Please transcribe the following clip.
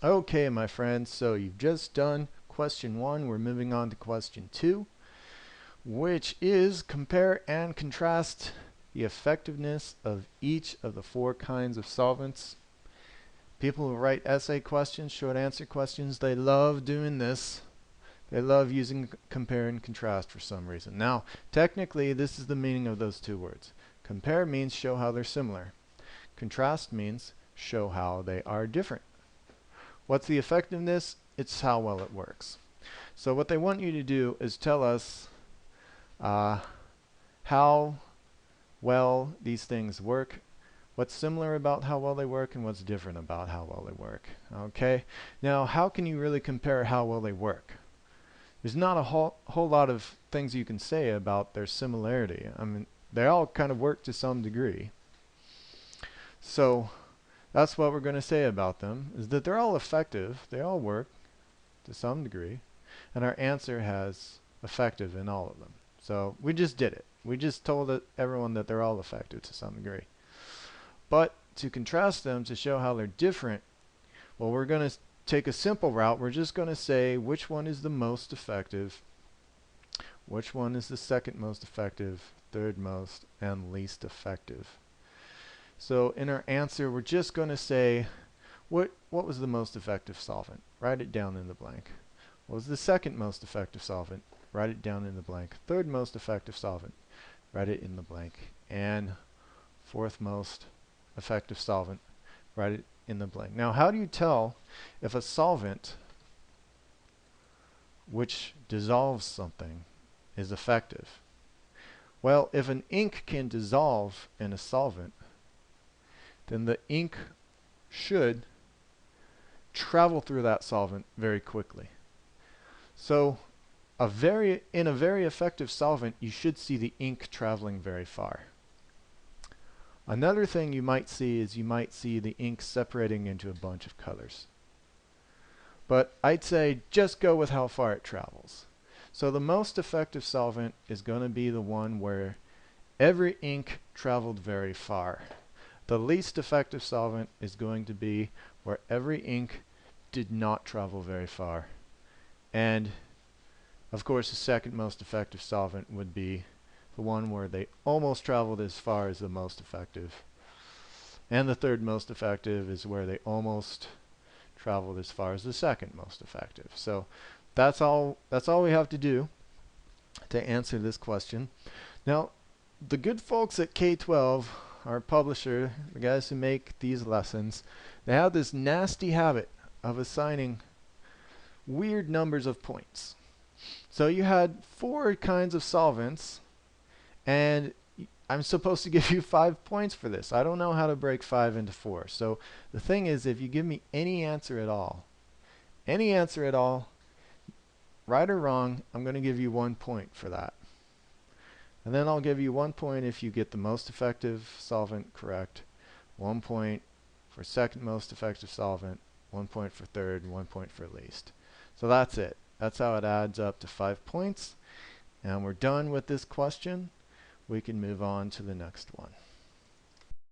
Okay, my friends, so you've just done question 1. We're moving on to question 2, which is compare and contrast the effectiveness of each of the 4 kinds of solvents. People who write essay questions, short answer questions, they love doing this. They love using compare and contrast for some reason. Now, technically, this is the meaning of those 2 words. Compare means show how they're similar. Contrast means show how they are different. What's the effectiveness? It's how well it works. So what they want you to do is tell us how well these things work, what's similar about how well they work, and what's different about how well they work. Okay? Now, how can you really compare how well they work? There's not a whole lot of things you can say about their similarity. I mean, they all kind of work to some degree. So that's what we're going to say about them, is that they're all effective. They all work to some degree. And our answer has effective in all of them. So we just did it. We just told everyone that they're all effective to some degree. But to contrast them, to show how they're different, well, we're going to take a simple route. We're just going to say which one is the most effective, which one is the second most effective, third most, and least effective. So in our answer, we're just going to say what was the most effective solvent? Write it down in the blank. What was the second most effective solvent? Write it down in the blank. Third most effective solvent? Write it in the blank. And fourth most effective solvent? Write it in the blank. Now, how do you tell if a solvent which dissolves something is effective? Well, if an ink can dissolve in a solvent, then the ink should travel through that solvent very quickly. So in a very effective solvent, you should see the ink traveling very far. Another thing you might see is you might see the ink separating into a bunch of colors. But I'd say just go with how far it travels. So the most effective solvent is going to be the one where every ink traveled very far. The least effective solvent is going to be where every ink did not travel very far. And of course, the second most effective solvent would be the one where they almost traveled as far as the most effective. And the third most effective is where they almost traveled as far as the second most effective. So that's all we have to do to answer this question. Now, the good folks at K-12, our publisher, the guys who make these lessons, they have this nasty habit of assigning weird numbers of points. So you had 4 kinds of solvents, and I'm supposed to give you 5 points for this. I don't know how to break 5 into 4. So the thing is, if you give me any answer at all, right or wrong, I'm going to give you 1 point for that. And then I'll give you 1 point if you get the most effective solvent correct, 1 point for second most effective solvent, 1 point for third, and 1 point for least. So that's it. That's how it adds up to 5 points. And we're done with this question. We can move on to the next one.